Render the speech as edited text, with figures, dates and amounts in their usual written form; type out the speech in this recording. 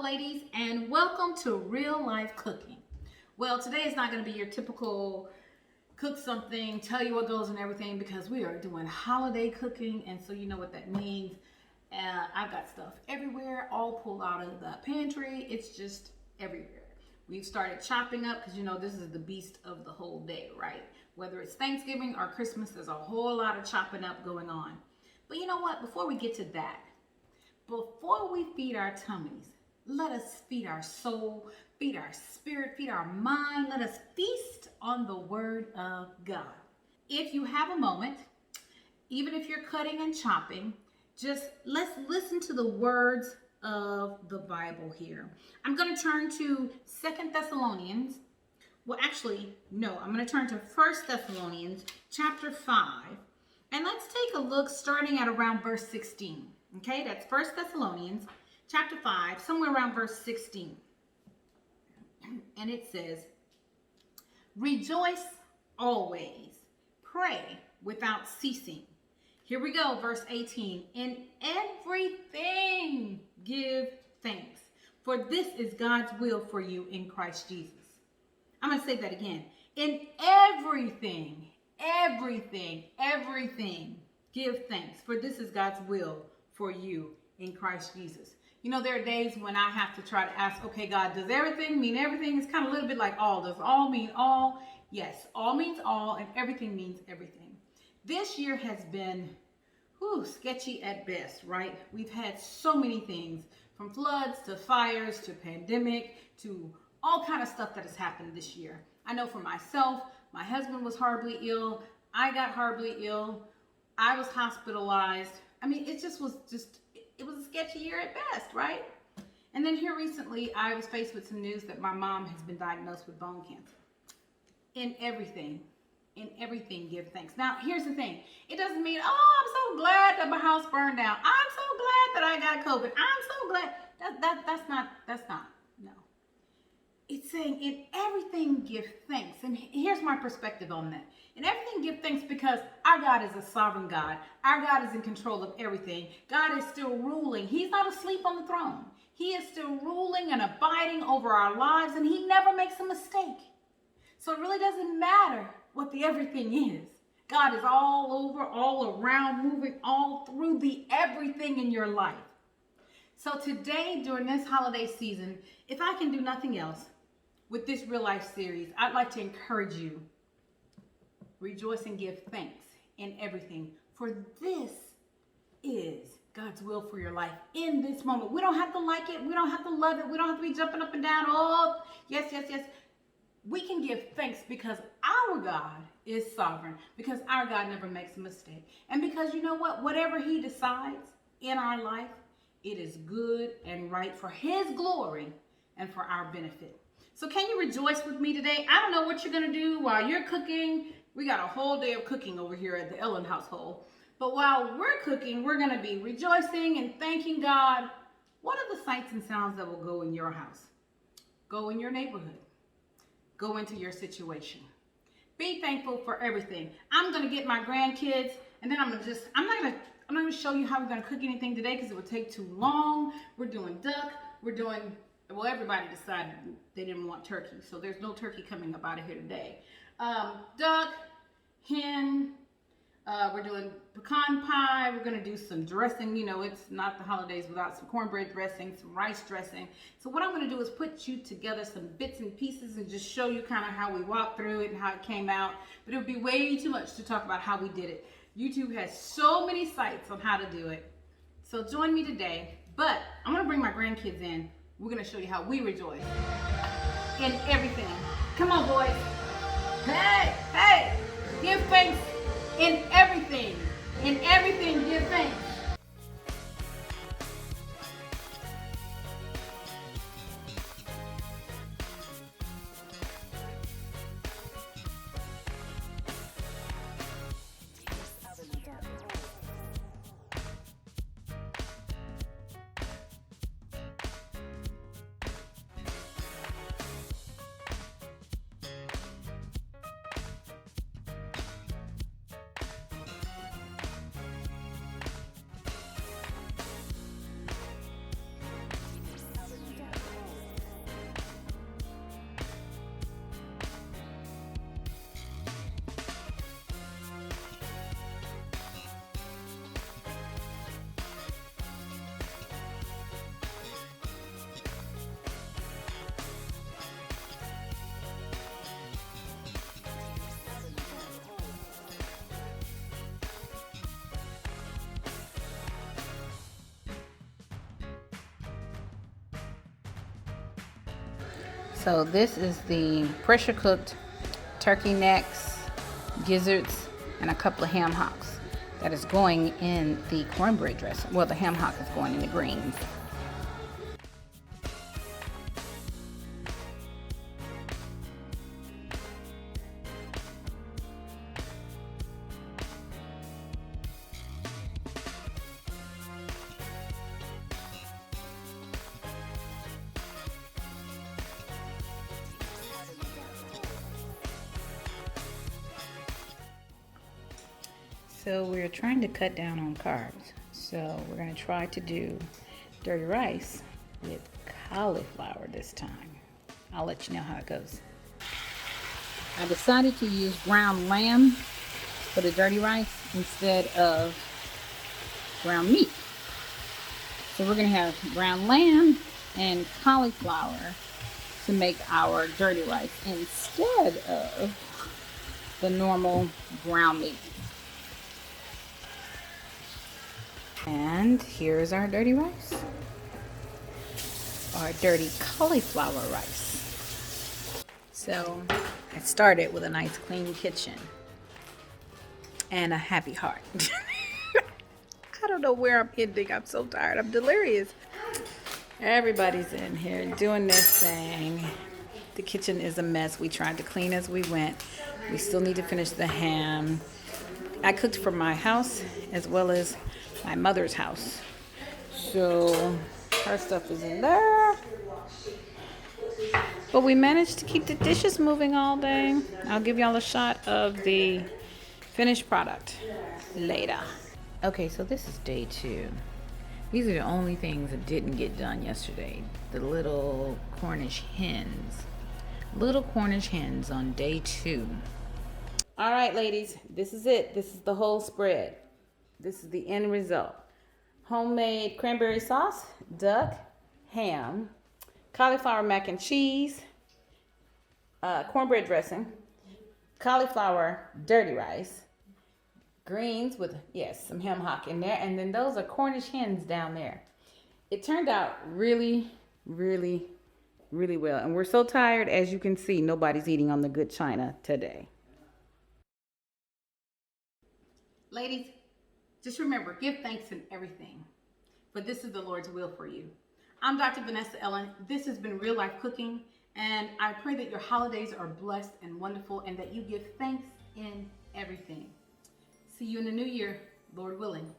Hello, ladies, and welcome to Real Life Cooking. Well, today is not going to be your typical cook something, tell you what goes and everything, because we are doing holiday cooking, and so you know what that means. I've got stuff everywhere, all pulled out of the pantry. It's just everywhere. We've started chopping up because you know this is the beast of the whole day, right? Whether it's Thanksgiving or Christmas, there's a whole lot of chopping up going on. But you know what? Before we get to that, before we feed our tummies, let us feed our soul, feed our spirit, feed our mind. Let us feast on the Word of God. If you have a moment, even if you're cutting and chopping, just let's listen to the words of the Bible here. I'm going to turn to 2 Thessalonians. Well, actually, no, I'm going to turn to 1 Thessalonians chapter 5. And let's take a look starting at around verse 16. Okay, that's 1 Thessalonians chapter 5, somewhere around verse 16. And it says, "Rejoice always, pray without ceasing." Here we go, verse 18. "In everything give thanks, for this is God's will for you in Christ Jesus." I'm going to say that again. In everything give thanks, for this is God's will for you in Christ Jesus. You know, there are days when I have to try to ask, okay, God, does everything mean everything? It's kind of a little bit like all. Does all mean all? Yes, all means all, and everything means everything. This year has been sketchy at best, right? We've had so many things, from floods to fires to pandemic to all kind of stuff that has happened this year. I know for myself, my husband was horribly ill. I got horribly ill. I was hospitalized. I mean, it was a sketchy year at best, right? And then here recently, I was faced with some news that my mom has been diagnosed with bone cancer. In everything, give thanks. Now, here's the thing. It doesn't mean, I'm so glad that my house burned down. I'm so glad that I got COVID. I'm so glad. That's not, no. It's saying in everything give thanks. And here's my perspective on that. In everything give thanks because our God is a sovereign God. Our God is in control of everything. God is still ruling. He's not asleep on the throne. He is still ruling and abiding over our lives, and he never makes a mistake. So it really doesn't matter what the everything is. God is all over, all around, moving all through the everything in your life. So today, during this holiday season, if I can do nothing else with this Real Life series, I'd like to encourage you, rejoice and give thanks in everything, for this is God's will for your life in this moment. We don't have to like it. We don't have to love it. We don't have to be jumping up and down. Oh, yes. We can give thanks because our God is sovereign, because our God never makes a mistake. And because you know what? Whatever he decides in our life, it is good and right for his glory and for our benefit. So can you rejoice with me today? I don't know what you're going to do while you're cooking. We got a whole day of cooking over here at the Ellen household. But while we're cooking, we're going to be rejoicing and thanking God. What are the sights and sounds that will go in your house? Go in your neighborhood. Go into your situation. Be thankful for everything. I'm going to get my grandkids, and then I'm not going to show you how we're going to cook anything today because it would take too long. We're doing duck. Well, everybody decided they didn't want turkey, so there's no turkey coming up out of here today. Duck, hen, we're doing pecan pie. We're going to do some dressing. You know, it's not the holidays without some cornbread dressing, some rice dressing. So what I'm going to do is put you together some bits and pieces and just show you kind of how we walked through it and how it came out. But it would be way too much to talk about how we did it. YouTube has so many sites on how to do it. So join me today. But I'm going to bring my grandkids in. We're going to show you how we rejoice in everything. Come on, boys. Hey, give thanks in everything. In everything, give thanks. So this is the pressure cooked turkey necks, gizzards, and a couple of ham hocks that is going in the cornbread dressing. Well, the ham hock is going in the greens. So we're trying to cut down on carbs. So we're going to try to do dirty rice with cauliflower this time. I'll let you know how it goes. I decided to use ground lamb for the dirty rice instead of ground meat. So we're going to have ground lamb and cauliflower to make our dirty rice instead of the normal ground meat. And here's our dirty rice, our dirty cauliflower rice. So I started with a nice clean kitchen and a happy heart. I don't know where I'm ending. I'm so tired. I'm delirious. Everybody's in here doing their thing. The kitchen is a mess. We tried to clean as we went. We still need to finish the ham. I cooked for my house as well as my mother's house. So her stuff is in there. But we managed to keep the dishes moving all day. I'll give y'all a shot of the finished product later. Okay, so this is day 2. These are the only things that didn't get done yesterday. The little Cornish hens. Little Cornish hens on day 2. All right, ladies, this is it. This is the whole spread. This is the end result. Homemade cranberry sauce, duck, ham, cauliflower mac and cheese, cornbread dressing, cauliflower dirty rice, greens with, yes, some ham hock in there, and then those are Cornish hens down there. It turned out really, really, really well. And we're so tired, as you can see, nobody's eating on the good china today. Ladies, just remember, give thanks in everything, for this is the Lord's will for you. I'm Dr. Vanessa Ellen. This has been Real Life Cooking, and I pray that your holidays are blessed and wonderful and that you give thanks in everything. See you in the new year, Lord willing.